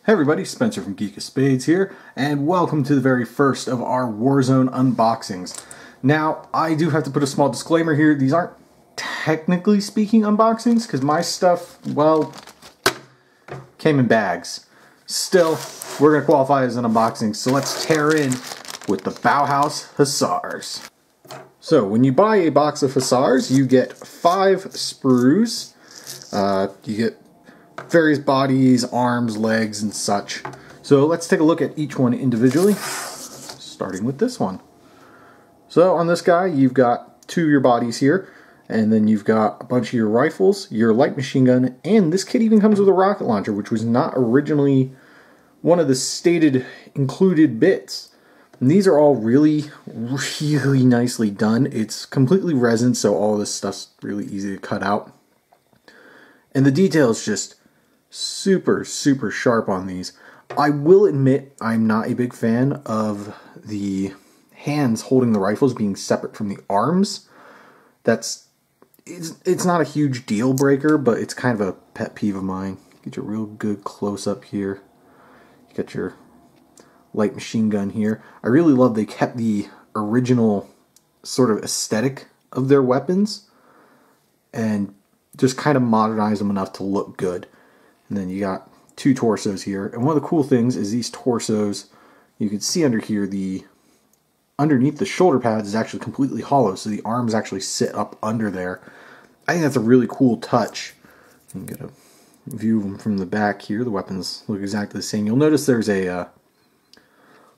Hey everybody, Spencer from Geek of Spades here, and welcome to the very first of our Warzone unboxings. Now, I do have to put a small disclaimer here. These aren't technically speaking unboxings, because my stuff, well, came in bags. Still, we're going to qualify as an unboxing, so let's tear in with the Bauhaus Hussars. So, when you buy a box of Hussars, you get 5 sprues. You get various bodies, arms, legs, and such. So let's take a look at each one individually, starting with this one. So on this guy, you've got 2 of your bodies here, and then you've got a bunch of your rifles, your light machine gun, and this kit even comes with a rocket launcher, which was not originally one of the stated included bits. And these are all really nicely done. It's completely resin, so all this stuff's really easy to cut out. And the detail is just super sharp on these. I will admit I'm not a big fan of the hands holding the rifles being separate from the arms. It's not a huge deal breaker, but it's kind of a pet peeve of mine. Get your real good close up here. You got your light machine gun here. I really love they kept the original sort of aesthetic of their weapons and just kind of modernize them enough to look good. And then you got 2 torsos here. And one of the cool things is these torsos, you can see under here, underneath the shoulder pads is actually completely hollow, so the arms actually sit up under there. I think that's a really cool touch. You can get a view of them from the back here. The weapons look exactly the same. You'll notice there's a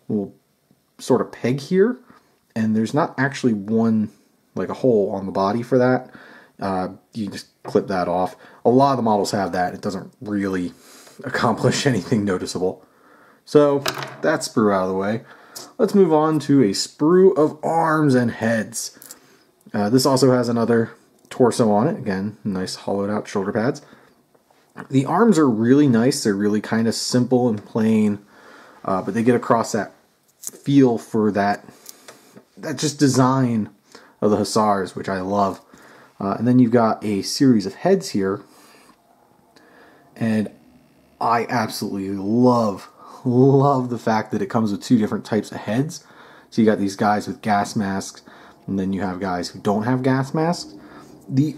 little sort of peg here, and there's not actually one, like a hole on the body for that. You just clip that off. A lot of the models have that. It doesn't really accomplish anything noticeable. So that sprue out of the way. Let's move on to a sprue of arms and heads. This also has another torso on it. Again, nice hollowed out shoulder pads. The arms are really nice. They're really kind of simple and plain, but they get across that feel for that just design of the Hussars, which I love. And then you've got a series of heads here, and I absolutely love the fact that it comes with 2 different types of heads. So you got these guys with gas masks, and then you have guys who don't have gas masks. The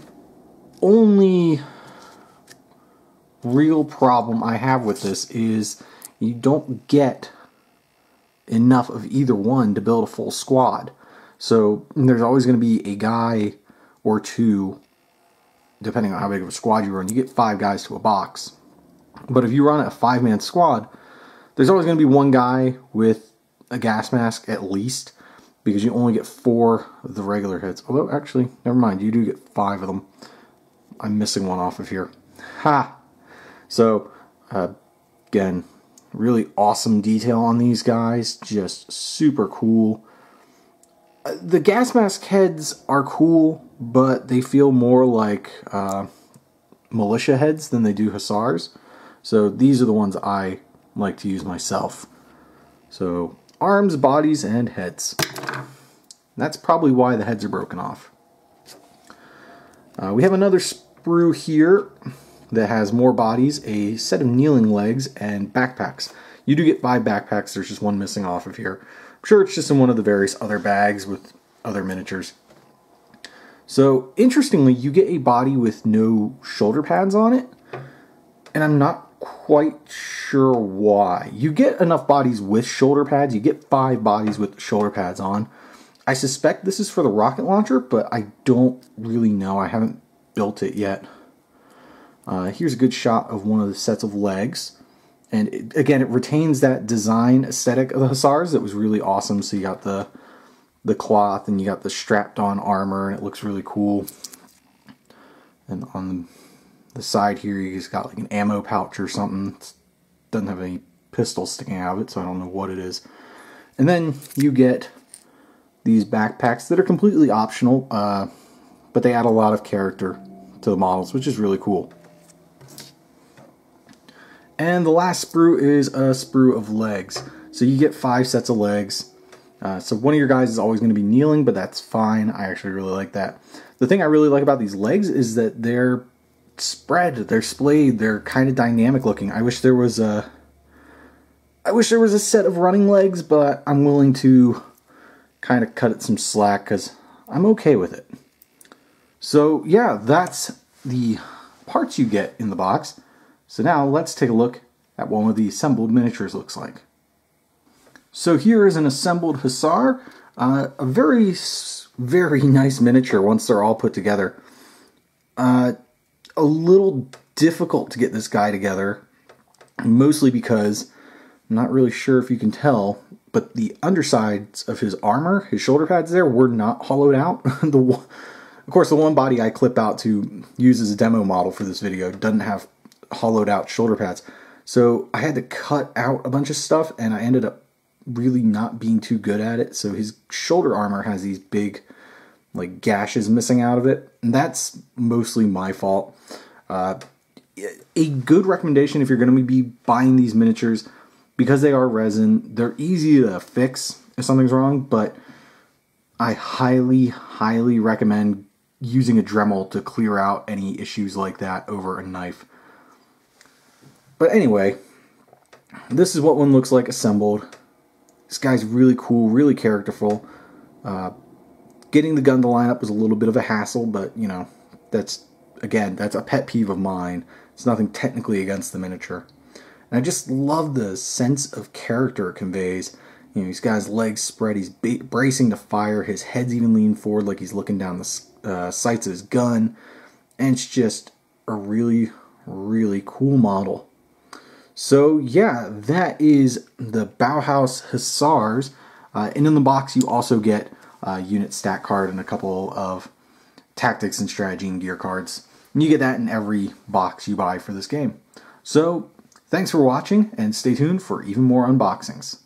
only real problem I have with this is you don't get enough of either one to build a full squad. So there's always going to be a guy or 2, depending on how big of a squad you run. You get 5 guys to a box. But if you run a 5-man squad, there's always going to be 1 guy with a gas mask at least, because you only get 4 of the regular heads. Although, actually, never mind, you do get 5 of them. I'm missing one off of here. Ha! So, again, really awesome detail on these guys. Just super cool. The gas mask heads are cool, but they feel more like militia heads than they do Hussars. So these are the ones I like to use myself. So arms, bodies, and heads. That's probably why the heads are broken off. We have another sprue here that has more bodies, a set of kneeling legs, and backpacks. You do get 5 backpacks, there's just 1 missing off of here. I'm sure it's just in one of the various other bags with other miniatures. So, interestingly, you get a body with no shoulder pads on it, and I'm not quite sure why. You get enough bodies with shoulder pads. You get 5 bodies with shoulder pads on. I suspect this is for the rocket launcher, but I don't really know. I haven't built it yet. Here's a good shot of one of the sets of legs. And again, it retains that design aesthetic of the Hussars that was really awesome. So you got the cloth and you got the strapped on armor, and it looks really cool. And on the side here, you just got like an ammo pouch or something. It doesn't have any pistols sticking out of it, so I don't know what it is. And then you get these backpacks that are completely optional, but they add a lot of character to the models, which is really cool. And the last sprue is a sprue of legs. So you get 5 sets of legs. So one of your guys is always going to be kneeling, but that's fine. I actually really like that. The thing I really like about these legs is that they're spread, they're splayed, they're kind of dynamic looking. I wish there was I wish there was a set of running legs, but I'm willing to kind of cut it some slack because I'm okay with it. So yeah, that's the parts you get in the box. So now let's take a look at what one of the assembled miniatures looks like. So here is an assembled Hussar. A very nice miniature once they're all put together. A little difficult to get this guy together, mostly because I'm not really sure if you can tell, but the undersides of his armor, his shoulder pads there, were not hollowed out. Of course, the one body I clip out to use as a demo model for this video doesn't have hollowed out shoulder pads. So I had to cut out a bunch of stuff, and I ended up really not being too good at it. So his shoulder armor has these big like gashes missing out of it, and that's mostly my fault. A good recommendation if you're going to be buying these miniatures, because they are resin, they're easy to fix if something's wrong, but I highly recommend using a Dremel to clear out any issues like that over a knife. But anyway, this is what one looks like assembled. This guy's really cool, really characterful. Getting the gun to line up was a little bit of a hassle, but you know, that's a pet peeve of mine. It's nothing technically against the miniature. And I just love the sense of character it conveys. You know, he's got his legs spread, he's bracing to fire, his head's even leaning forward like he's looking down the sights of his gun. And it's just a really cool model. So yeah, that is the Bauhaus Hussars. And in the box you also get a unit stat card and a couple of tactics and strategy and gear cards. And you get that in every box you buy for this game. So thanks for watching, and stay tuned for even more unboxings.